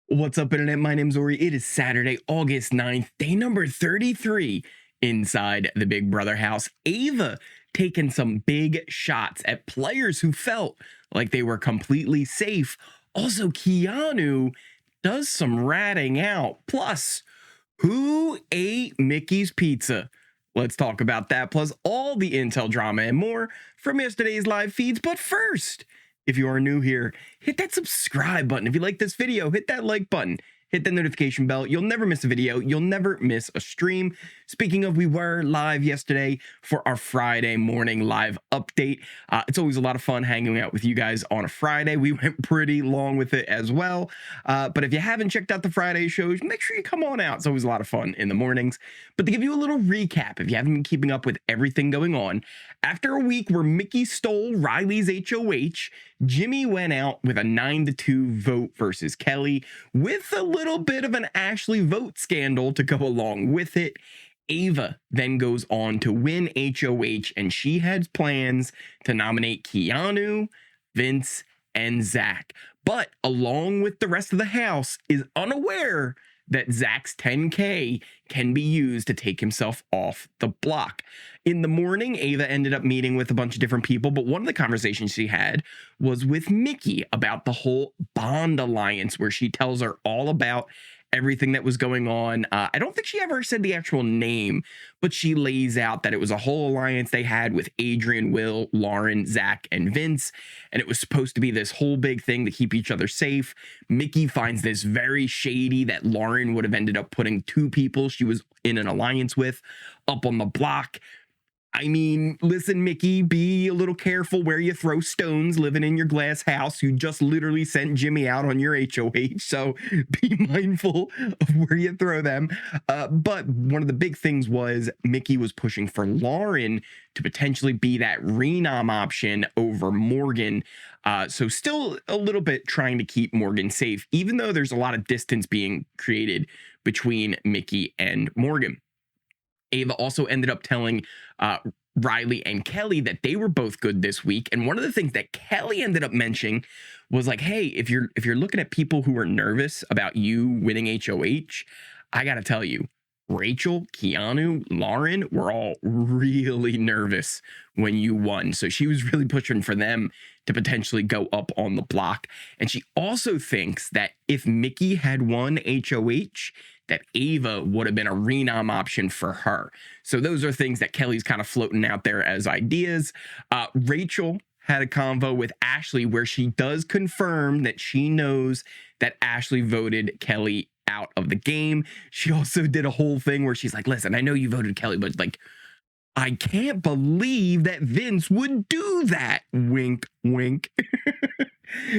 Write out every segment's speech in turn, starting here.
What's up, internet? My name's Ori. It is Saturday, August 9th, day number 33 inside the Big Brother house. Ava taking some big shots at players who felt like they were completely safe. Also, Keanu does some ratting out. Plus, who ate Mickey's pizza? Let's talk about that, plus all the intel drama and more from yesterday's live feeds. But first, if you are new here, hit that subscribe button. If you like this video, hit that like button. Hit the notification bell. You'll never miss a video. You'll never miss a stream. Speaking of, we were live yesterday for our Friday morning live update. It's always a lot of fun hanging out with you guys on a Friday. We went pretty long with it as well. But if you haven't checked out the Friday shows, make sure you come on out. It's always a lot of fun in the mornings. But to give you a little recap, if you haven't been keeping up with everything going on, after a week where Mickey stole Riley's HOH, Jimmy went out with a 9-2 vote versus Kelly, with a little bit of an Ashley vote scandal to go along with it. Ava then goes on to win HOH, and she has plans to nominate Keanu, Vince, and Zach. But along with the rest of the house, is unaware that Zach's 10K can be used to take himself off the block. In the morning, Ava ended up meeting with a bunch of different people, but one of the conversations she had was with Mickey about the whole Bond alliance, where she tells her all about everything that was going on. I don't think she ever said the actual name, but she lays out that it was a whole alliance they had with Adrian, Will, Lauren, Zach, and Vince, and it was supposed to be this whole big thing to keep each other safe. Mickey finds this very shady that Lauren would have ended up putting two people she was in an alliance with up on the block. I mean, listen, Mickey, be a little careful where you throw stones living in your glass house. You just literally sent Jimmy out on your HOH, so be mindful of where you throw them. But one of the big things was Mickey was pushing for Lauren to potentially be that renom option over Morgan. So still a little bit trying to keep Morgan safe, even though there's a lot of distance being created between Mickey and Morgan. Ava also ended up telling Riley and Kelly that they were both good this week. And one of the things that Kelly ended up mentioning was like, hey, if you're looking at people who are nervous about you winning HOH, I got to tell you, Rachel, Keanu, Lauren were all really nervous when you won. So she was really pushing for them to potentially go up on the block. And she also thinks that if Mickey had won HOH, that Ava would have been a renom option for her. So those are things that Kelly's kind of floating out there as ideas. Rachel had a convo with Ashley where she does confirm that she knows that Ashley voted Kelly out of the game. She also did a whole thing where she's like, listen, I know you voted Kelly, but like, I can't believe that Vince would do that. Wink, wink.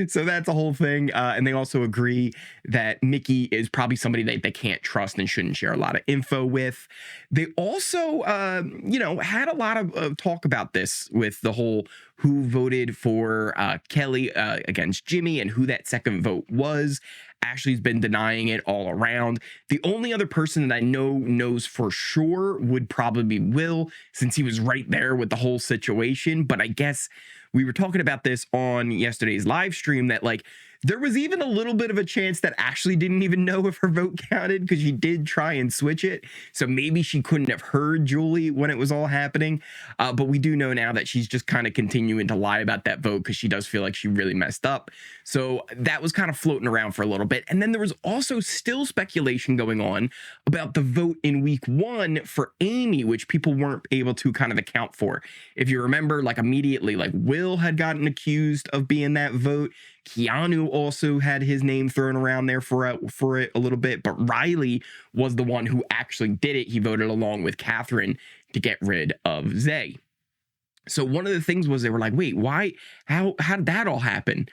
So that's a whole thing. And they also agree that Mickey is probably somebody that they can't trust and shouldn't share a lot of info with. They also, had a lot of talk about this with the whole who voted for Kelly against Jimmy and who that second vote was. Ashley's been denying it all around. The only other person that I know knows for sure would probably be Will, since he was right there with the whole situation. But I guess we were talking about this on yesterday's live stream that like there was even a little bit of a chance that Ashley didn't even know if her vote counted because she did try and switch it. So maybe she couldn't have heard Julie when it was all happening. But we do know now that she's just kind of continuing to lie about that vote because she does feel like she really messed up. So that was kind of floating around for a little bit. And then there was also still speculation going on about the vote in week 1 for Amy, which people weren't able to kind of account for. If you remember, like immediately, like Will had gotten accused of being that vote. Keanu also had his name thrown around there for it a little bit, but Riley was the one who actually did it. He voted along with Catherine to get rid of Zay. So one of the things was they were like, wait, why? How did that all happen?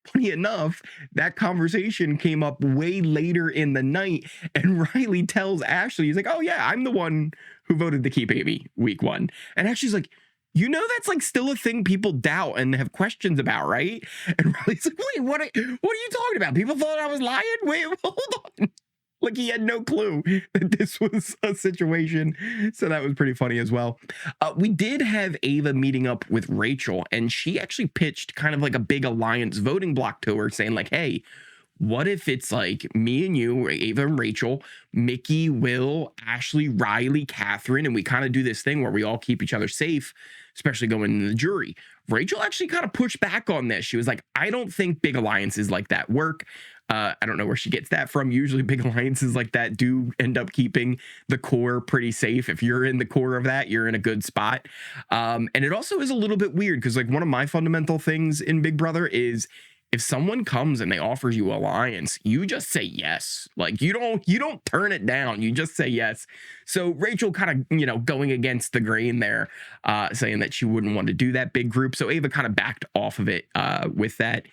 Funny enough, that conversation came up way later in the night, and Riley tells Ashley, he's like, oh yeah, I'm the one who voted to keep Amy week 1. And Ashley's like, you know, that's like still a thing people doubt and have questions about, right? And Riley's like, wait, what are you talking about? People thought I was lying? Wait, hold on. Like he had no clue that this was a situation. So that was pretty funny as well. We did have Ava meeting up with Rachel, and she actually pitched kind of like a big alliance voting block to her saying like, hey, what if it's like me and you, Ava and Rachel, Mickey, Will, Ashley, Riley, Catherine, and we kind of do this thing where we all keep each other safe, especially going into the jury. Rachel actually kind of pushed back on this. She was like, I don't think big alliances like that work. I don't know where she gets that from. Usually big alliances like that do end up keeping the core pretty safe. If you're in the core of that, you're in a good spot. And it also is a little bit weird because like one of my fundamental things in Big Brother is if someone comes and they offers you alliance, you just say yes. Like you don't turn it down. You just say yes. So Rachel kind of, going against the grain there, saying that she wouldn't want to do that big group. So Ava kind of backed off of it with that.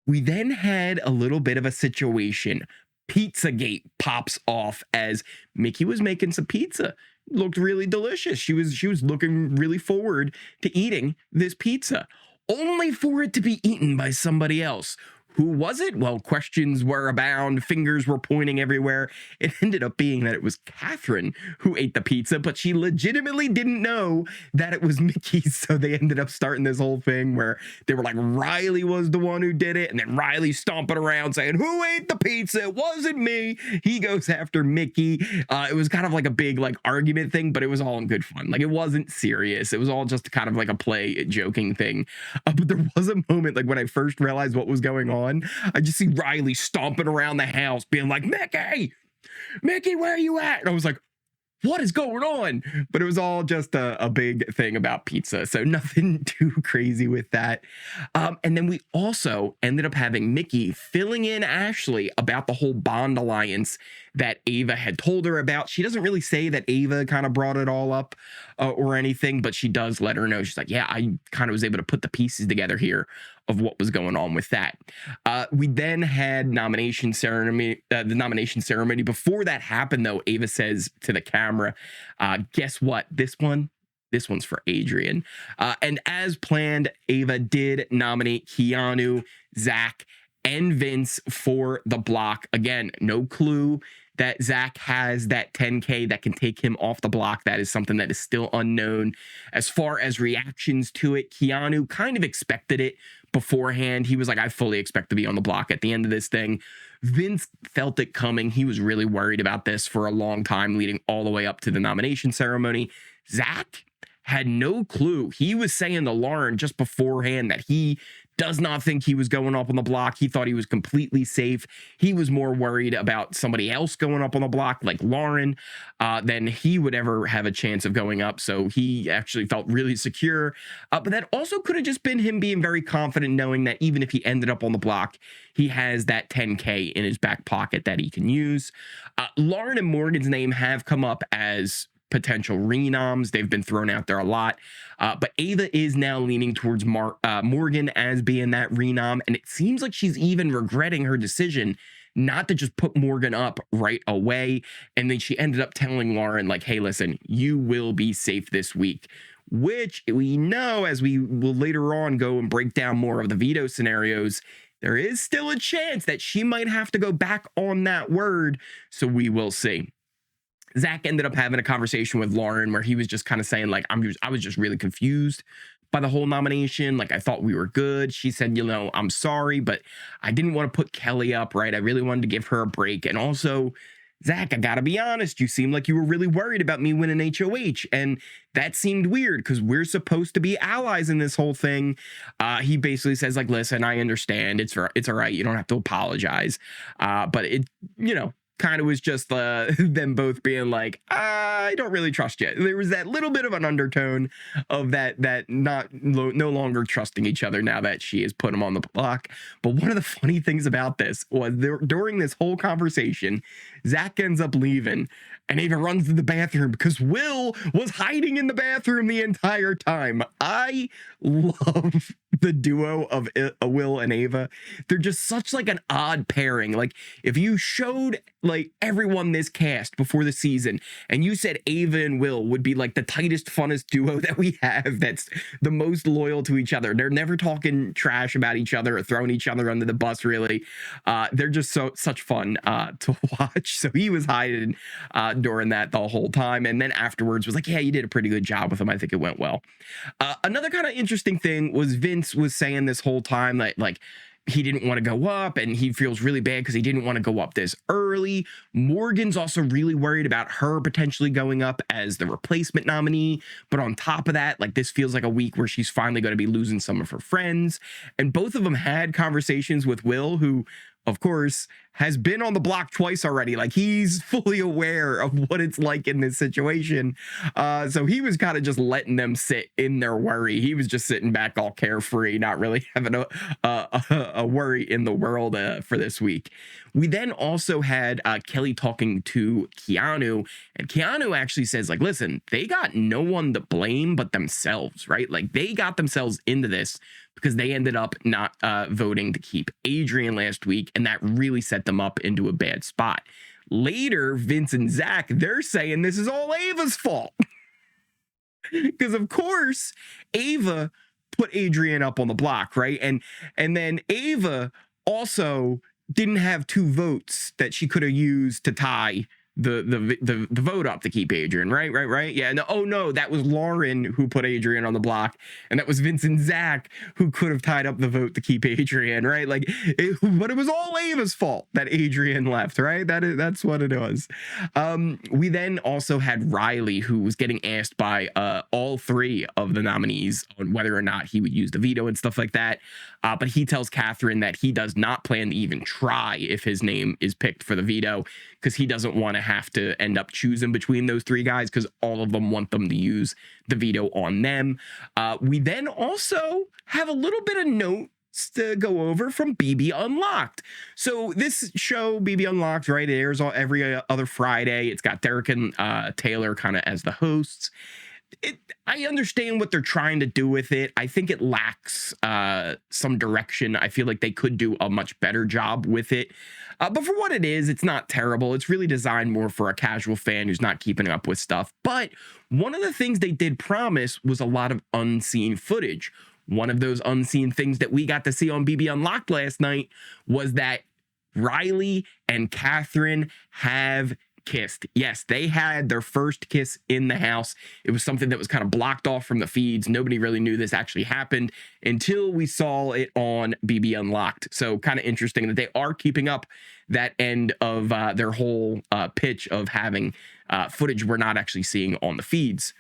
We then had a little bit of a situation. Pizzagate pops off as Mickey was making some pizza. Looked really delicious. She was looking really forward to eating this pizza, only for it to be eaten by somebody else. Who was it? Well, questions were abound, fingers were pointing everywhere. It ended up being that it was Catherine who ate the pizza, but she legitimately didn't know that it was Mickey's. So they ended up starting this whole thing where they were like, Riley was the one who did it. And then Riley stomping around saying, who ate the pizza? It wasn't me. He goes after Mickey. It was kind of like a big like argument thing, but it was all in good fun. Like it wasn't serious. It was all just kind of like a play joking thing. But there was a moment like when I first realized what was going on, I just see Riley stomping around the house being like, Mickey, where are you at? And I was like, what is going on? But it was all just a big thing about pizza. So nothing too crazy with that. And then we also ended up having Mickey filling in Ashley about the whole bond alliance that Ava had told her about. She doesn't really say that Ava kind of brought it all up or anything, but she does let her know. She's like, yeah, I kind of was able to put the pieces together here of what was going on with that. We then had nomination ceremony. The nomination ceremony. Before that happened, though, Ava says to the camera, "Guess what? This one's for Adrian." And as planned, Ava did nominate Keanu, Zach, and Vince for the block. Again, no clue that Zach has that 10K that can take him off the block. That is something that is still unknown. As far as reactions to it, Keanu kind of expected it beforehand. He was like, I fully expect to be on the block at the end of this thing. Vince felt it coming. He was really worried about this for a long time, leading all the way up to the nomination ceremony. Zach had no clue. He was saying to Lauren just beforehand that he does not think he was going up on the block. He thought he was completely safe. He was more worried about somebody else going up on the block, like Lauren, than he would ever have a chance of going up. So he actually felt really secure. But that also could have just been him being very confident, knowing that even if he ended up on the block, he has that 10K in his back pocket that he can use. Lauren and Morgan's name have come up as potential renoms. They've been thrown out there a lot. But Ava is now leaning towards Morgan as being that renom. And it seems like she's even regretting her decision not to just put Morgan up right away. And then she ended up telling Lauren, like, hey, listen, you will be safe this week. Which we know, as we will later on go and break down more of the veto scenarios, there is still a chance that she might have to go back on that word. So we will see. Zach ended up having a conversation with Lauren where he was just kind of saying, like, I was just really confused by the whole nomination. Like, I thought we were good. She said, I'm sorry, but I didn't want to put Kelly up, right? I really wanted to give her a break. And also, Zach, I gotta be honest, you seemed like you were really worried about me winning HOH. And that seemed weird because we're supposed to be allies in this whole thing. He basically says, like, listen, I understand. It's all right. You don't have to apologize. But it, kind of was just them both being like, I don't really trust you. There was that little bit of an undertone of that no longer trusting each other now that she has put him on the block. But one of the funny things about this was during this whole conversation, Zach ends up leaving and Ava runs to the bathroom because Will was hiding in the bathroom the entire time. I love the duo of Will and Ava. They're just such like an odd pairing. Like if you showed like everyone this cast before the season and you said Ava and Will would be like the tightest, funnest duo that we have, that's the most loyal to each other. They're never talking trash about each other or throwing each other under the bus, really. They're just such fun to watch. So he was hiding during that the whole time. And then afterwards was like, yeah, you did a pretty good job with him. I think it went well. Another kind of interesting thing was Vince was saying this whole time that like, he didn't want to go up, and he feels really bad because he didn't want to go up this early. Morgan's also really worried about her potentially going up as the replacement nominee. But on top of that, like, this feels like a week where she's finally going to be losing some of her friends. And both of them had conversations with Will, who, of course, has been on the block twice already. Like, he's fully aware of what it's like in this situation. So he was kind of just letting them sit in their worry. He was just sitting back all carefree, not really having a worry in the world for this week. We then also had Kelly talking to Keanu, and Keanu actually says, like, listen, they got no one to blame but themselves, right? Like, they got themselves into this because they ended up not voting to keep Adrian last week, and that really set them up into a bad spot. Later, Vince and Zach, they're saying this is all Ava's fault. Because, of course, Ava put Adrian up on the block, right? And then Ava also didn't have 2 votes that she could have used to tie the vote up to keep Adrian, right. Yeah. No, oh no, that was Lauren who put Adrian on the block, and that was Vince and Zach who could have tied up the vote to keep Adrian, right? Like, but it was all Ava's fault that Adrian left, right? That's what it was. We then also had Riley, who was getting asked by all 3 of the nominees on whether or not he would use the veto and stuff like that. But he tells Catherine that he does not plan to even try if his name is picked for the veto, because he doesn't want to have to end up choosing between those 3 guys, because all of them want them to use the veto on them. We then also have a little bit of notes to go over from BB Unlocked. So this show, BB Unlocked, right, airs every other Friday. It's got Derek and Taylor kind of as the hosts. I understand what they're trying to do with it. I think it lacks some direction. I feel like they could do a much better job with it. But for what it is, it's not terrible. It's really designed more for a casual fan who's not keeping up with stuff. But one of the things they did promise was a lot of unseen footage. One of those unseen things that we got to see on BB Unlocked last night was that Riley and Catherine have kissed. Yes, they had their first kiss in the house. It was something that was kind of blocked off from the feeds. Nobody really knew this actually happened until we saw it on BB Unlocked. So kind of interesting that they are keeping up that end of their whole pitch of having footage we're not actually seeing on the feeds.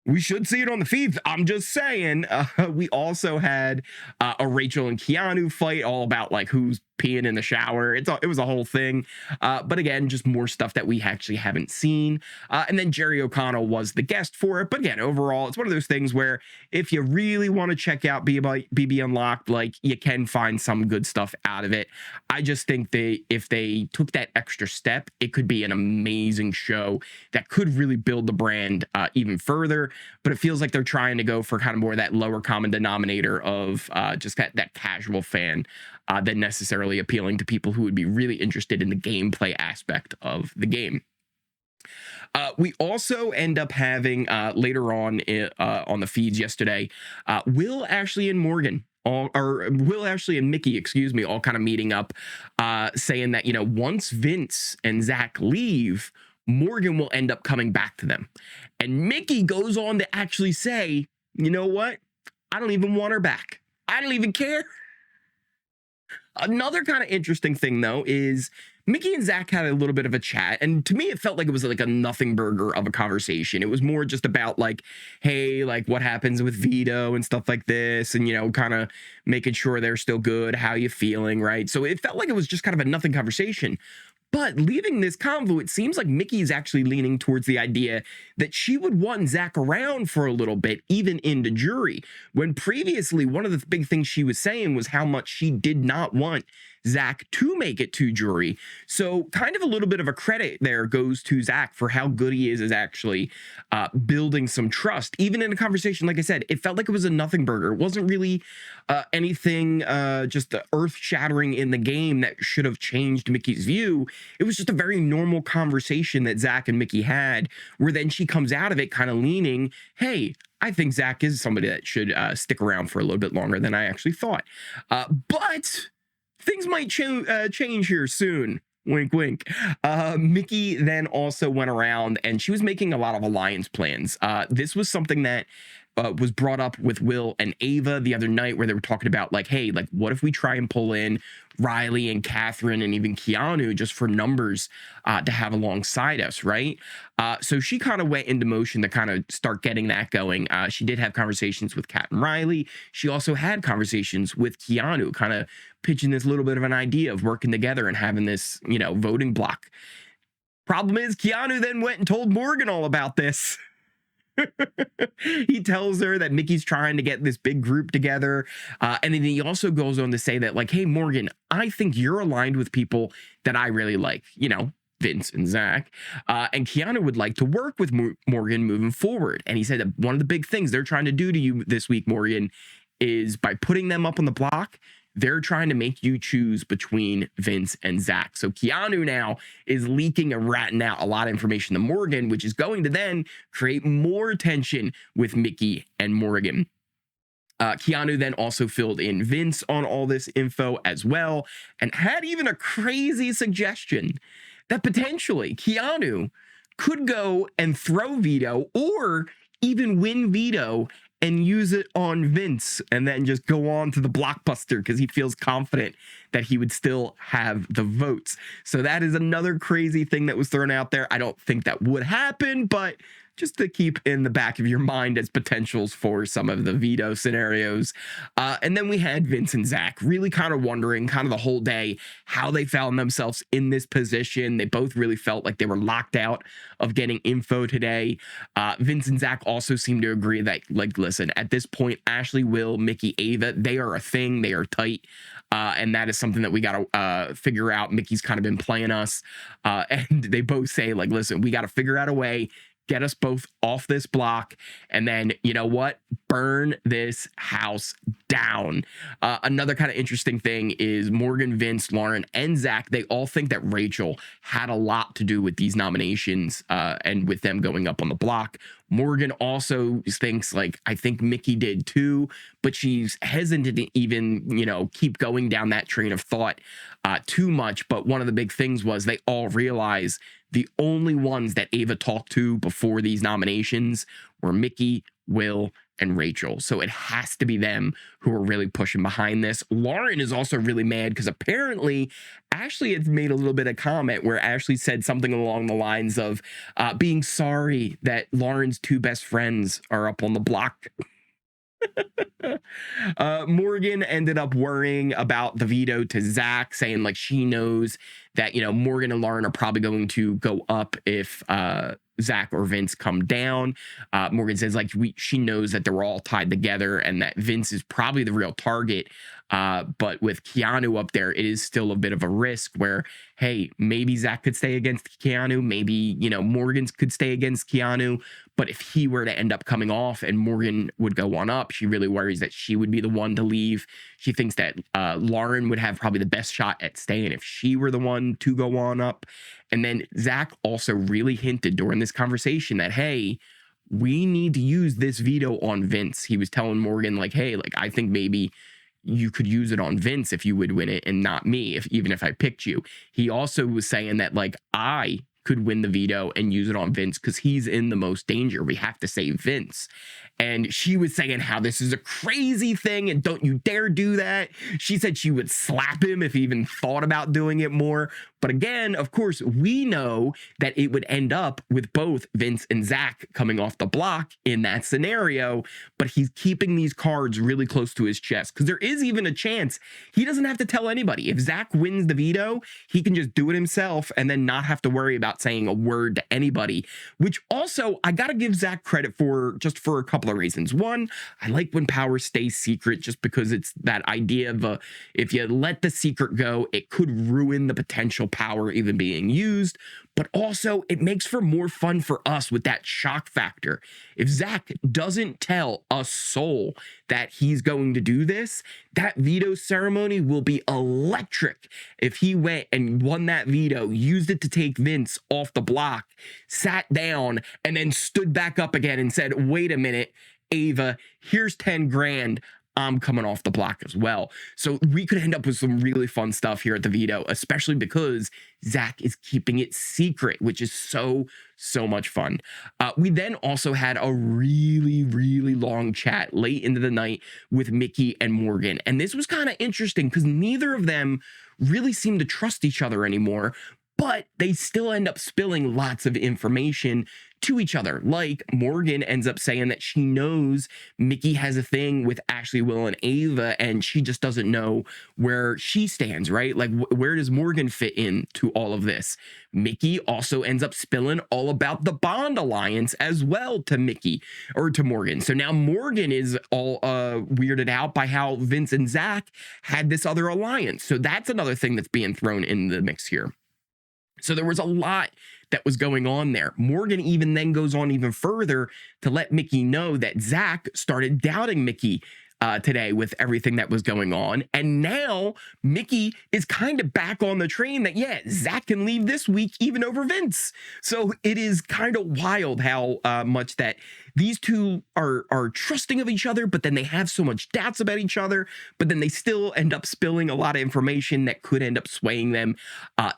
We should see it on the feeds. I'm just saying. We also had a Rachel and Keanu fight, all about like who's peeing in the shower. It was a whole thing. But again, just more stuff that we actually haven't seen. And then Jerry O'Connell was the guest for it. But again, overall, it's one of those things where if you really want to check out BB Unlocked, like, you can find some good stuff out of it. I just think if they took that extra step, it could be an amazing show that could really build the brand even further. But it feels like they're trying to go for kind of more that lower common denominator of just that casual fan than necessarily appealing to people who would be really interested in the gameplay aspect of the game. We also end up having later on the feeds yesterday, Will, Ashley, and Morgan. Will, Ashley, and Mickey, excuse me, all kind of meeting up, saying that, once Vince and Zach leave, Morgan will end up coming back to them. And Mickey goes on to actually say, you know what? I don't even want her back. I don't even care. Another kind of interesting thing, though, is Mickey and Zach had a little bit of a chat, and to me, it felt like it was like a nothing burger of a conversation. It was more just about like, hey, like, what happens with Veto and stuff like this, and, kind of making sure they're still good. How you feeling, right? So it felt like it was just kind of a nothing conversation. But leaving this convo, it seems like Mickey's actually leaning towards the idea that she would want Zach around for a little bit, even into jury, when previously one of the big things she was saying was how much she did not want Zach to make it to jury. So kind of a little bit of a credit there goes to Zach for how good he is actually building some trust. Even in a conversation, like I said, it felt like it was a nothing burger. It wasn't really anything just earth-shattering in the game that should have changed Mickey's view. It was just a very normal conversation that Zach and Mickey had, where then she comes out of it kind of leaning, hey, I think Zach is somebody that should stick around for a little bit longer than I actually thought. But things might change here soon. Wink, wink. Mickey then also went around and she was making a lot of alliance plans. This was something that was brought up with Will and Ava the other night, where they were talking about like, hey, like what if we try and pull in Riley and Catherine and even Keanu just for numbers to have alongside us, right? So she kind of went into motion to kind of start getting that going. She did have conversations with Kat and Riley. She also had conversations with Keanu, kind of pitching this little bit of an idea of working together and having this, voting block. Problem is, Keanu then went and told Morgan all about this. He tells her that Mickey's trying to get this big group together. And then he also goes on to say that, like, hey, Morgan, I think you're aligned with people that I really like, Vince and Zach. And Keanu would like to work with Morgan moving forward. And he said that one of the big things they're trying to do to you this week, Morgan, is by putting them up on the block, they're trying to make you choose between Vince and Zach. So Keanu now is leaking and ratting out a lot of information to Morgan, which is going to then create more tension with Mickey and Morgan. Keanu then also filled in Vince on all this info as well, and had even a crazy suggestion that potentially Keanu could go and throw Veto, or even win Veto and use it on Vince, and then just go on to the blockbuster because he feels confident that he would still have the votes. So that is another crazy thing that was thrown out there. I don't think that would happen, but just to keep in the back of your mind as potentials for some of the Veto scenarios. And then we had Vince and Zach really kind of wondering kind of the whole day how they found themselves in this position. They both really felt like they were locked out of getting info today. Vince and Zach also seem to agree that, like, listen, at this point, Ashley, Will, Mickey, Ava, they are a thing. They are tight. And that is something that we got to figure out. Mickey's kind of been playing us. And they both say, like, listen, we got to figure out a way, get us both off this block, and then, you know what? Burn this house down. Another kind of interesting thing is Morgan, Vince, Lauren, and Zach, they all think that Rachel had a lot to do with these nominations and with them going up on the block. Morgan also thinks, like, I think Mickey did too, but she's hesitant to even, keep going down that train of thought too much. But one of the big things was they all realize the only ones that Ava talked to before these nominations were Mickey, Will, and Rachel. So it has to be them who are really pushing behind this. Lauren is also really mad because apparently Ashley had made a little bit of comment where Ashley said something along the lines of being sorry that Lauren's two best friends are up on the block. Morgan ended up worrying about the veto to Zach, saying like she knows that, Morgan and Lauren are probably going to go up if Zach or Vince come down. Morgan says like she knows that they're all tied together and that Vince is probably the real target. But with Keanu up there, it is still a bit of a risk where, hey, maybe Zach could stay against Keanu. Maybe, Morgan's could stay against Keanu. But if he were to end up coming off and Morgan would go on up, she really worries that she would be the one to leave. She thinks that Lauren would have probably the best shot at staying if she were the one to go on up. And then Zach also really hinted during this conversation that, hey, we need to use this veto on Vince. He was telling Morgan like, hey, like, I think maybe you could use it on Vince if you would win it and not me, even if I picked you. He also was saying that like I could win the veto and use it on Vince because he's in the most danger. We have to save Vince. And she was saying how this is a crazy thing and don't you dare do that. She said she would slap him if he even thought about doing it more. But again, of course, we know that it would end up with both Vince and Zach coming off the block in that scenario, but he's keeping these cards really close to his chest because there is even a chance he doesn't have to tell anybody. If Zach wins the veto, he can just do it himself and then not have to worry about saying a word to anybody, which also I got to give Zach credit for just for a couple of reasons. One, I like when power stays secret just because it's that idea of if you let the secret go, it could ruin the potential power even being used, but also it makes for more fun for us with that shock factor. If Zach doesn't tell a soul that he's going to do this, that veto ceremony will be electric. If he went and won that veto, used it to take Vince off the block, sat down, and then stood back up again and said, wait a minute, Ava, here's 10 grand. I'm coming off the block as well. So we could end up with some really fun stuff here at the veto, especially because Zach is keeping it secret, which is so much fun. We then also had a really long chat late into the night with Mickey and Morgan. And this was kind of interesting because neither of them really seem to trust each other anymore, but they still end up spilling lots of information to each other. Like Morgan ends up saying that she knows Mickey has a thing with Ashley, Will, and Ava, and she just doesn't know where she stands, right? Like, where does Morgan fit in to all of this? Mickey also ends up spilling all about the Bond alliance as well to Mickey, or to Morgan. So now Morgan is all weirded out by how Vince and Zach had this other alliance. So that's another thing that's being thrown in the mix here. So there was a lot that was going on there. Morgan even then goes on even further to let Mickey know that Zach started doubting Mickey today with everything that was going on. And now Mickey is kind of back on the train that, yeah, Zach can leave this week even over Vince. So it is kind of wild how much that these two are trusting of each other, but then they have so much doubts about each other, but then they still end up spilling a lot of information that could end up swaying them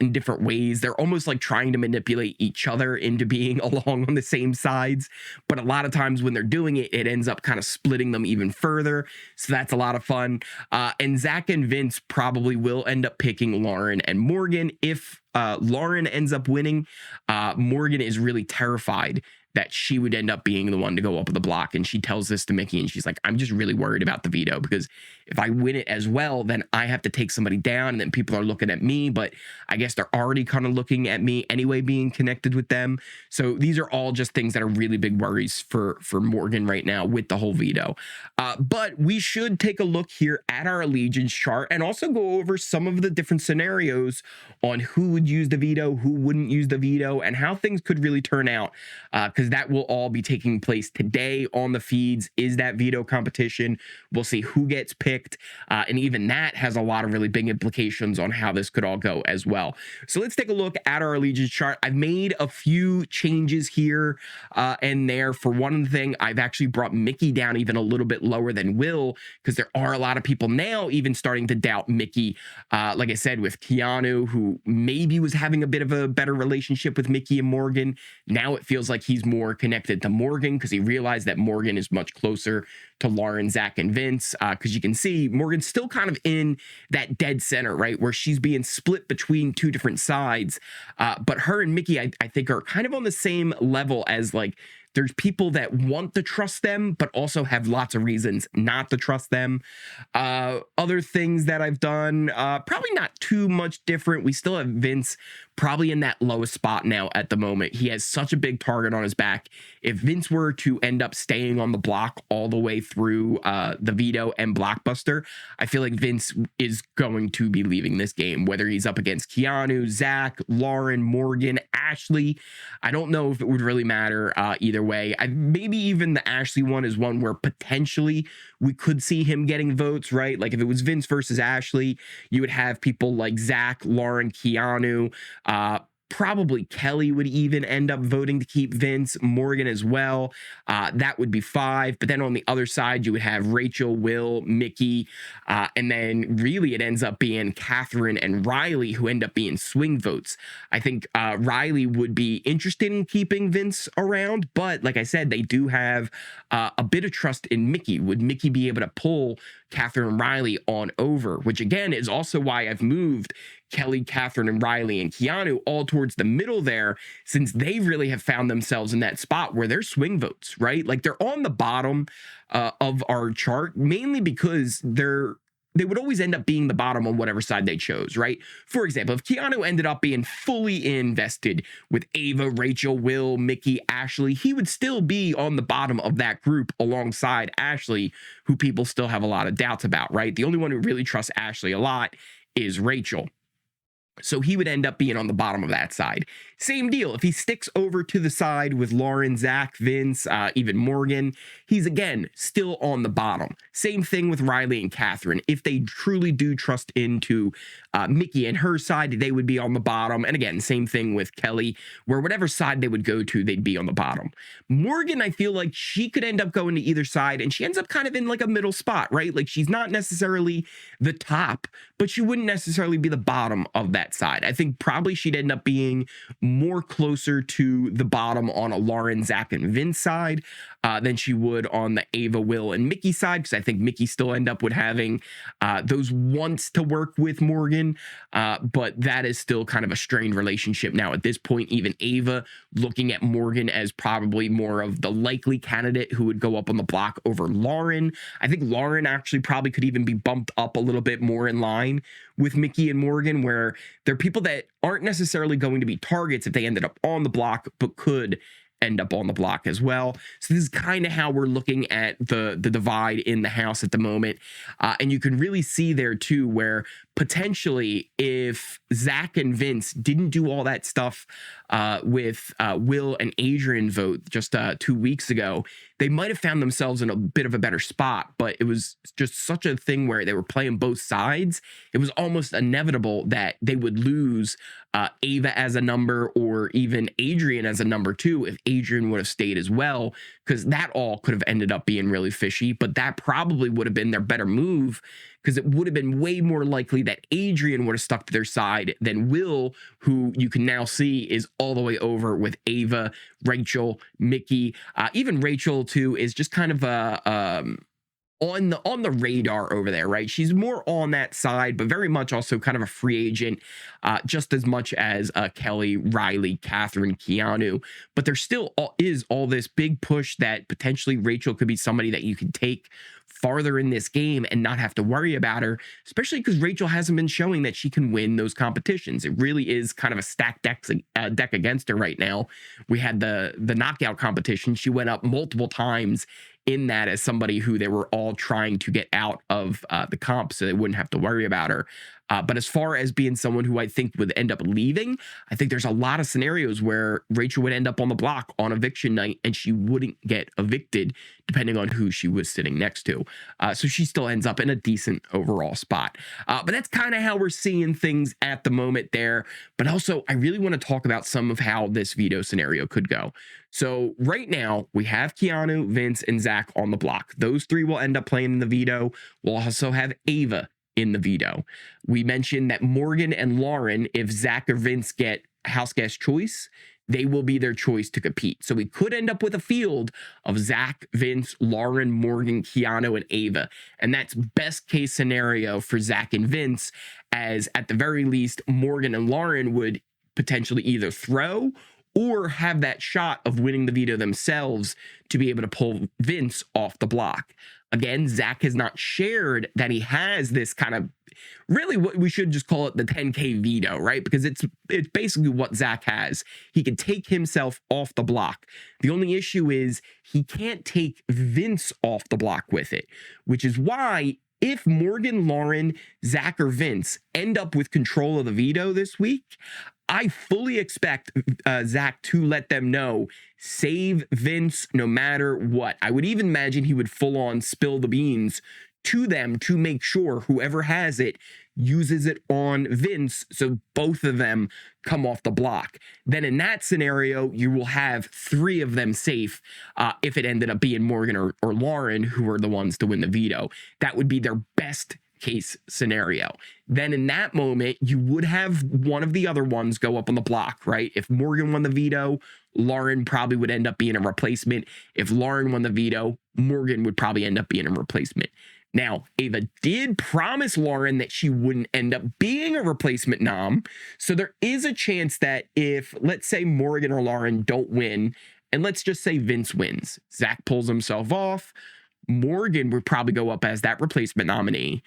in different ways. They're almost like trying to manipulate each other into being along on the same sides. But a lot of times when they're doing it, it ends up kind of splitting them even further. So that's a lot of fun. And Zach and Vince probably will end up picking Lauren and Morgan. If Lauren ends up winning, Morgan is really terrified that she would end up being the one to go up the block. And she tells this to Mickey, and she's like, I'm just really worried about the veto, because if I win it as well, then I have to take somebody down, and then people are looking at me, but I guess they're already kind of looking at me anyway, being connected with them. So these are all just things that are really big worries for Morgan right now with the whole veto. But we should take a look here at our allegiance chart and also go over some of the different scenarios on who would use the veto, who wouldn't use the veto, and how things could really turn out, because that will all be taking place today on the feeds. Is that veto competition? We'll see who gets picked, and even that has a lot of really big implications on how this could all go as well. So let's take a look at our allegiance chart. I've made a few changes here and there. For one thing, I've actually brought Mickey down even a little bit lower than Will, because there are a lot of people now even starting to doubt Mickey. Like I said, with Keanu, who maybe was having a bit of a better relationship with Mickey and Morgan, now it feels like he's more connected to Morgan, because he realized that Morgan is much closer to Lauren, Zach, and Vince, because you can see Morgan's still kind of in that dead center, right, where she's being split between two different sides. But her and Mickey, I think, are kind of on the same level as, like, there's people that want to trust them, but also have lots of reasons not to trust them. Other things that I've done, probably not too much different. We still have Vince probably in that lowest spot now at the moment. He has such a big target on his back. If Vince were to end up staying on the block all the way through the veto and blockbuster, I feel like Vince is going to be leaving this game, whether he's up against Keanu, Zach, Lauren, Morgan, Ashley. I don't know if it would really matter either way. Maybe even the Ashley one is one where potentially we could see him getting votes, right? Like if it was Vince versus Ashley, you would have people like Zach, Lauren, Keanu, probably Kelly would even end up voting to keep Vince, Morgan as well. That would be 5. But then on the other side, you would have Rachel, Will, Mickey, and then really it ends up being Catherine and Riley who end up being swing votes. I think Riley would be interested in keeping Vince around, but like I said, they do have a bit of trust in Mickey. Would Mickey be able to pull Catherine and Riley on over? Which again is also why I've moved Kelly, Catherine, and Riley and Keanu all towards the middle there, since they really have found themselves in that spot where they're swing votes, right? Like they're on the bottom of our chart, mainly because they would always end up being the bottom on whatever side they chose, right? For example, if Keanu ended up being fully invested with Ava, Rachel, Will, Mickey, Ashley, he would still be on the bottom of that group alongside Ashley, who people still have a lot of doubts about, right? The only one who really trusts Ashley a lot is Rachel. So he would end up being on the bottom of that side. Same deal. If he sticks over to the side with Lauren, Zach, Vince, even Morgan, he's again still on the bottom. Same thing with Riley and Catherine. If they truly do trust into Mickey and her side, they would be on the bottom. And again, same thing with Kelly, where whatever side they would go to, they'd be on the bottom. Morgan, I feel like she could end up going to either side, and she ends up kind of in like a middle spot, right? Like she's not necessarily the top, but she wouldn't necessarily be the bottom of that side. I think probably she'd end up being more closer to the bottom on a Lauren, Zach, and Vince side than she would on the Ava, Will, and Mickey side, because I think Mickey still end up with having those wants to work with Morgan, but that is still kind of a strained relationship now at this point. Even Ava looking at Morgan as probably more of the likely candidate who would go up on the block over Lauren. I think Lauren actually probably could even be bumped up a little bit more in line with Mickey and Morgan, where they're people that aren't necessarily going to be targets if they ended up on the block, but could end up on the block as well. So this is kind of how we're looking at the divide in the house at the moment. And you can really see there too, where potentially if Zach and Vince didn't do all that stuff with Will and Adrian vote just 2 weeks ago, they might have found themselves in a bit of a better spot, but it was just such a thing where they were playing both sides. It was almost inevitable that they would lose Ava as a number or even Adrian as a number two if Adrian would have stayed as well, because that all could have ended up being really fishy. But that probably would have been their better move, because it would have been way more likely that Adrian would have stuck to their side than Will, who you can now see is all the way over with Ava, Rachel, Mickey. Even Rachel too is just kind of a on the radar over there, right? She's more on that side, but very much also kind of a free agent, just as much as Kelly, Riley, Catherine, Keanu. But there still is all this big push that potentially Rachel could be somebody that you can take farther in this game and not have to worry about her, especially because Rachel hasn't been showing that she can win those competitions. It really is kind of a stacked deck against her right now. We had the knockout competition. She went up multiple times in that as somebody who they were all trying to get out of the comp so they wouldn't have to worry about her. But as far as being someone who I think would end up leaving, I think there's a lot of scenarios where Rachel would end up on the block on eviction night and she wouldn't get evicted depending on who she was sitting next to. So she still ends up in a decent overall spot. But that's kind of how we're seeing things at the moment there. But also, I really want to talk about some of how this veto scenario could go. So right now, we have Keanu, Vince, and Zach on the block. Those three will end up playing in the veto. We'll also have Ava in the veto. We mentioned that Morgan and Lauren, if Zach or Vince get house guest choice, they will be their choice to compete. So we could end up with a field of Zach, Vince, Lauren, Morgan, Keanu, and Ava. And that's best case scenario for Zach and Vince, as at the very least, Morgan and Lauren would potentially either throw or have that shot of winning the veto themselves to be able to pull Vince off the block. Again, Zach has not shared that he has this kind of, really what we should just call it the 10K veto, right? Because it's basically what Zach has. He can take himself off the block. The only issue is he can't take Vince off the block with it, which is why if Morgan, Lauren, Zach, or Vince end up with control of the veto this week, I fully expect Zach to let them know, save Vince no matter what. I would even imagine he would full on spill the beans to them to make sure whoever has it uses it on Vince so both of them come off the block. Then in that scenario, you will have three of them safe if it ended up being Morgan or Lauren who are the ones to win the veto. That would be their best case scenario. Then in that moment, you would have one of the other ones go up on the block, right? If Morgan won the veto, Lauren probably would end up being a replacement. If Lauren won the veto, Morgan would probably end up being a replacement. Now, Ava did promise Lauren that she wouldn't end up being a replacement nom. So there is a chance that if, let's say, Morgan or Lauren don't win, and let's just say Vince wins, Zach pulls himself off, Morgan would probably go up as that replacement nominee.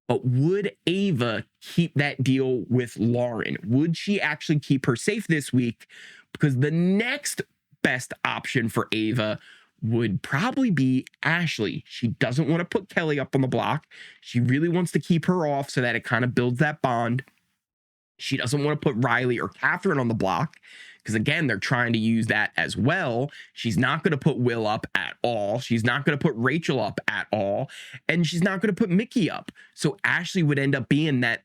But would Ava keep that deal with Lauren? Would she actually keep her safe this week? Because the next best option for Ava would probably be Ashley. She doesn't want to put Kelly up on the block. She really wants to keep her off so that it kind of builds that bond. She doesn't want to put Riley or Catherine on the block because, again, they're trying to use that as well. She's not going to put Will up at all. She's not going to put Rachel up at all. And she's not going to put Mickey up. So Ashley would end up being that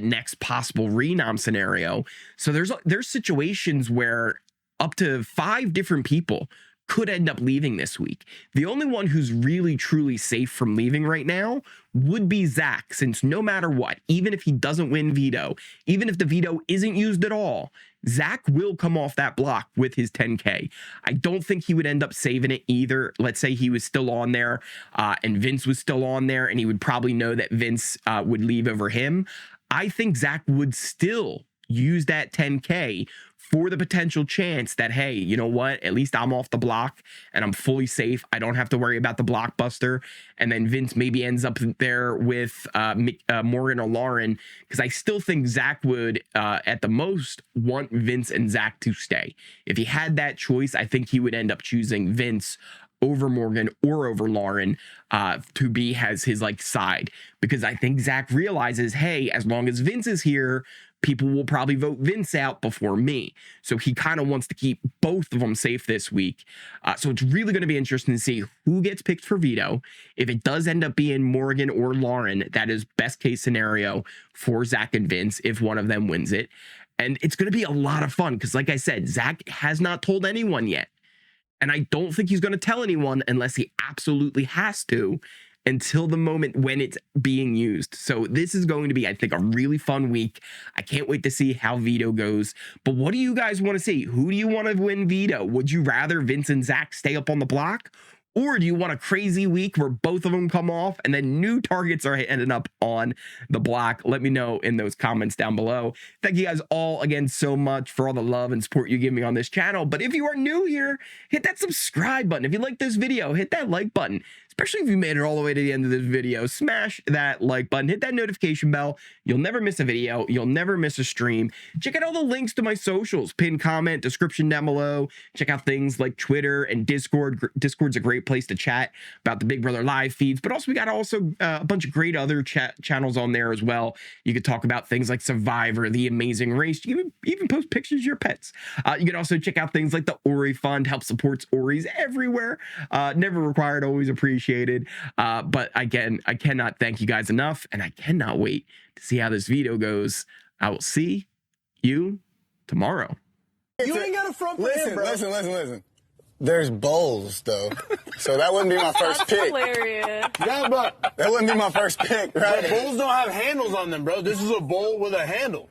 next possible renom scenario. So there's situations where up to 5 different people could end up leaving this week. The only one who's really truly safe from leaving right now would be Zach, since no matter what, even if he doesn't win veto, even if the veto isn't used at all, Zach will come off that block with his 10K. I don't think he would end up saving it either. Let's say he was still on there and Vince was still on there, and he would probably know that Vince would leave over him. I think Zach would still use that 10K for the potential chance that, hey, you know what? At least I'm off the block and I'm fully safe. I don't have to worry about the blockbuster. And then Vince maybe ends up there with Morgan or Lauren, because I still think Zach would, at the most, want Vince and Zach to stay. If he had that choice, I think he would end up choosing Vince over Morgan or over Lauren to be as his side, because I think Zach realizes, hey, as long as Vince is here, people will probably vote Vince out before me. So he kind of wants to keep both of them safe this week. So it's really going to be interesting to see who gets picked for veto. If it does end up being Morgan or Lauren, that is best case scenario for Zach and Vince if one of them wins it. And it's going to be a lot of fun because, like I said, Zach has not told anyone yet. And I don't think he's going to tell anyone unless he absolutely has to, until the moment when it's being used. So this is going to be, I think, a really fun week. I can't wait to see how veto goes. But what do you guys want to see? Who do you want to win veto? Would you rather Vince and Zach stay up on the block? Or do you want a crazy week where both of them come off and then new targets are ending up on the block? Let me know in those comments down below. Thank you guys all again so much for all the love and support you give me on this channel. But if you are new here, hit that subscribe button. If you like this video, hit that like button. Especially if you made it all the way to the end of this video, smash that like button, hit that notification bell. You'll never miss a video. You'll never miss a stream. Check out all the links to my socials, pinned comment, description down below. Check out things like Twitter and Discord. Discord's a great place to chat about the Big Brother live feeds, but also we got a bunch of great other channels on there as well. You could talk about things like Survivor, The Amazing Race. You can even post pictures of your pets. You can also check out things like the Ori Fund, help supports Oris everywhere. Never required, always appreciated. But again, I cannot thank you guys enough, and I cannot wait to see how this video goes. I will see you tomorrow. You ain't got a front for him, bro. Listen. There's bowls, though. So that wouldn't be my first pick. Hilarious. Yeah, but that wouldn't be my first pick, right? But bowls don't have handles on them, bro. This is a bowl with a handle.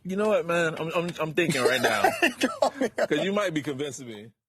You know what, man? I'm thinking right now. Because you might be convincing me.